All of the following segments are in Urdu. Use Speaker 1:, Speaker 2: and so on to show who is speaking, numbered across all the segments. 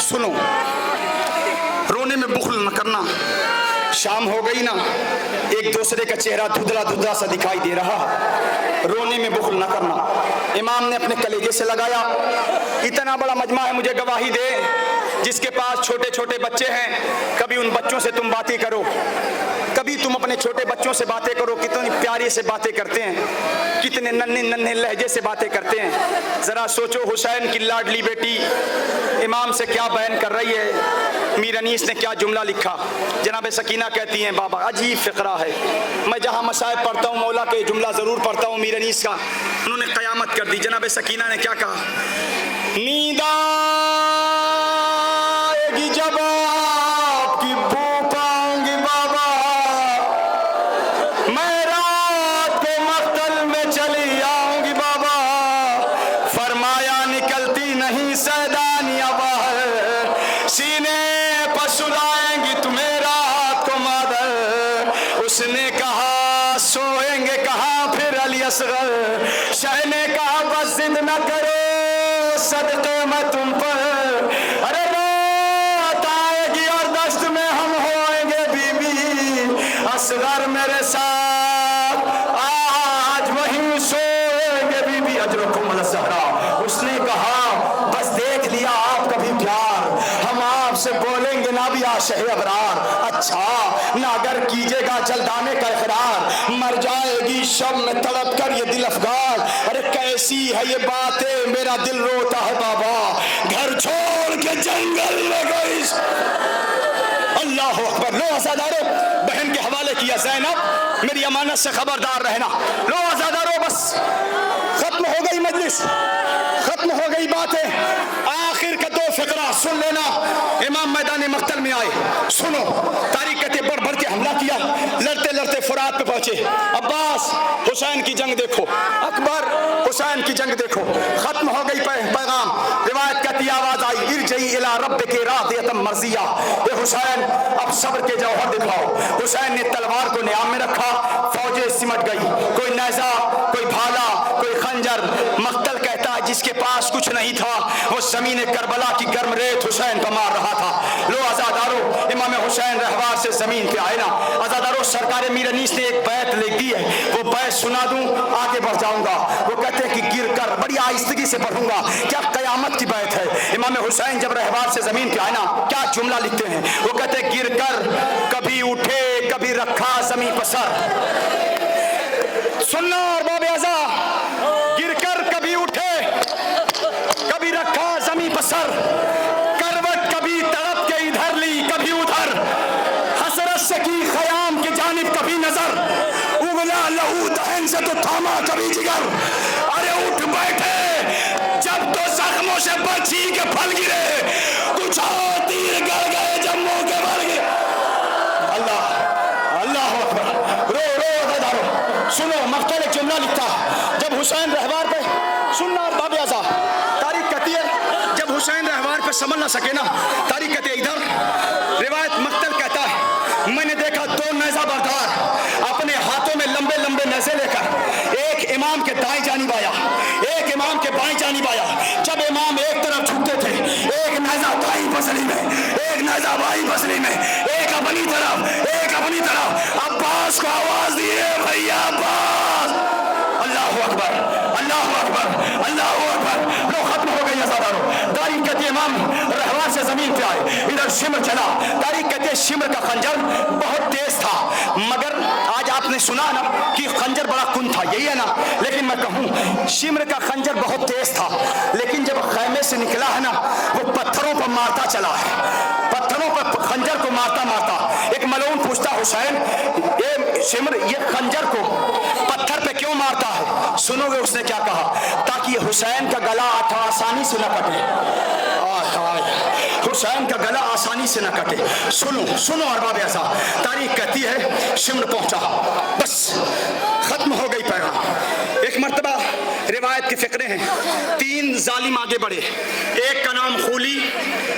Speaker 1: سنو، رونے میں بخل نہ کرنا. شام ہو گئی نا، ایک دوسرے کا چہرہ دھدلا دھدلا سا دکھائی دے رہا، رونے میں بخل نہ کرنا. امام نے اپنے کلیجے سے لگایا، اتنا بڑا مجمع ہے، مجھے گواہی دے جس کے پاس چھوٹے چھوٹے بچے ہیں، کبھی ان بچوں سے تم باتیں کرو، کبھی تم اپنے چھوٹے بچوں سے باتیں کرو. کتنی پیاری سے باتیں کرتے ہیں، کتنے ننھے ننھے لہجے سے باتیں کرتے ہیں. ذرا سوچو حسین کی لاڈلی بیٹی امام سے کیا بیان کر رہی ہے. میر انیس نے کیا جملہ لکھا. جناب سکینہ کہتی ہیں بابا عجیب فقرہ ہے، میں جہاں مصائب پڑھتا ہوں مولا کے جملہ ضرور پڑھتا ہوں میر انیس کا. انہوں نے قیامت کر دی. جناب سکینہ نے کیا کہا؟ نیند آئے گی جب آپ کی بو پاؤں گی بابا، میں رات کو مقتل میں چلی آؤں گی بابا. فرمایا نکلتی نہیں سیدانیاں باہر، سینے پر سلائیں گی تمہیں رات کو مادر. اس نے کہا سوئیں گے کہاں پھر علی اصغر. شاہ نے کہا بس ضد نہ کرو صدقے میں تم پر، ارے رات آئے گی اور دشت میں ہم ہوئیں گے بی بی. اصغر میرے ساتھ آج وہیں سوئیں گے بی بی. اجرکم علی الزہرا. اس نے کہا بس دیکھ لیا آپ کا بھی پیار، ہم آپ سے بولیں گے نہ بھی عاشق ابرار. اچھا نہ اگر کیجے گا جلدانے کا اقرار، مر جائے گی شب میں تڑپ کر یہ دل افگار. ارے کیسی ہے یہ باتیں میرا دل روتا ہے بابا، گھر چھوڑ کے جنگل میں گئی. اللہ اکبر. لو عزادارو، بہن کے حوالے کیا زینب میری امانت سے خبردار رہنا. لو عزادارو بس ختم ہو گئی مجلس، ختم ہو گئی باتیں. آخر کا دو فقرہ سن لینا. امام میدان مقتل میں آئے. سنو، تاریخ کہتے بڑھ بڑھ کے حملہ کیا، لڑتے لڑتے فرات پہ پہنچے. عباس حسین کی جنگ دیکھو، اکبر حسین کی جنگ دیکھو. ختم ہو گئی پیغام. روایت کہتی آواز آئی ارجعی الی ربک راضیۃ مرضیہ. اے حسین اب صبر کے جوہر دکھاؤ. حسین نے تلوار کو نیام میں رکھا، فوجیں سمٹ گئی. کوئی نیزہ، کوئی بھالا، کوئی خنجر. مقتل کہتا ہے جس کے پاس کچھ نہیں تھا وہ زمین کربلا کی گرم ریت حسین کو مار رہا تھا. لو عزادارو، امام حسین رہوار سے زمین پہ آئے نا. عزادارو سرکار میر انیس نے ایک بیت لکھ دی ہے، وہ بیت سنا دوں آگے بڑھ جاؤں گا. وہ کہتے ہیں کہ گر کر بڑی آہستگی سے پڑھوں گا، کیا قیامت کی بیت ہے. امام حسین جب رہوار سے زمین پہ آئے نا کیا جملہ لکھتے ہیں. وہ کہتے ہیں گر کر کبھی اٹھے کبھی رکھا زمین پر سر. سننا اور باب اعزا، گر کر کبھی اٹھے کبھی رکھا زمین پر سر. کروٹ کبھی تڑپ کے ادھر لی کبھی ادھر، حسرت سے کی خیام کی جانب کبھی نظر. اگلا لہو دہن سے تو تھاما کبھی جگر. ارے اٹھ بیٹھے جب تو زخموں سے بچی کے پھل گرے، کچھ اور تیر گڑ گئے جب منہ کے بل گرے. اللہ اللہ اکبر. رو رو عزادارو سنو، مقتل ایک جملہ لکھتا جب حسین رہوار پہ. سننا اور باب اعزا، تاریخ کہتی ہے جب حسین رہوار پہ سنبھل نہ سکے نا، تاریخ کہتی ہے ادھر روایت مقتل کہتا ہے میں نے دیکھا دو نیزہ بردار اپنے ہاتھوں میں لمبے لمبے نیزے لے کر ایک امام کے دائیں جانب آیا، ایک امام کے بائیں جانب آیا. جب امام ایک طرف جھکتے تھے ایک نیزہ دائیں پسلی میں، ایک نیزہ بائیں پسلی میں، ایک اپنی طرف ایک اپنی طرف. عباس کو آواز دیے بھیا عباس. اللہ اکبر اللہ اکبر اللہ اکبر. لو ختم ہو گئی عزادارو. تاریخ کہتی ہے امام رہوار سے زمین پہ آئے، ادھر شمر چلا. تاریخ کہتے ہیں شمر کا خنجر بہت تیز تھا، مگر آج آپ نے سنا نا کہ خنجر بڑا کن تھا، یہی ہے نا. لیکن میں کہوں شمر کا خنجر بہت تیز تھا، لیکن جب خیمے سے نکلا ہے نا وہ پتھروں پر مارتا چلا ہے، پتھروں پر خنجر کو مارتا مارتا. ایک ملعون پوچھتا حسین یہ شمر یہ خنجر کو پتھر پہ کیوں مارتا ہے؟ سنو گے اس نے کیا کہا، تاکہ حسین کا گلا آسانی سے نہ کٹے. حسین کا گلا آسانی سے نہ کٹے. سنو سنو ارباب اعزا، تاریخ کہتی ہے شمر پہنچا، بس ختم ہو گئی پیغام. ایک مرتبہ روایت کے فقرے ہیں، تین ظالم آگے بڑھے، ایک کا نام خولی،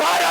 Speaker 1: 12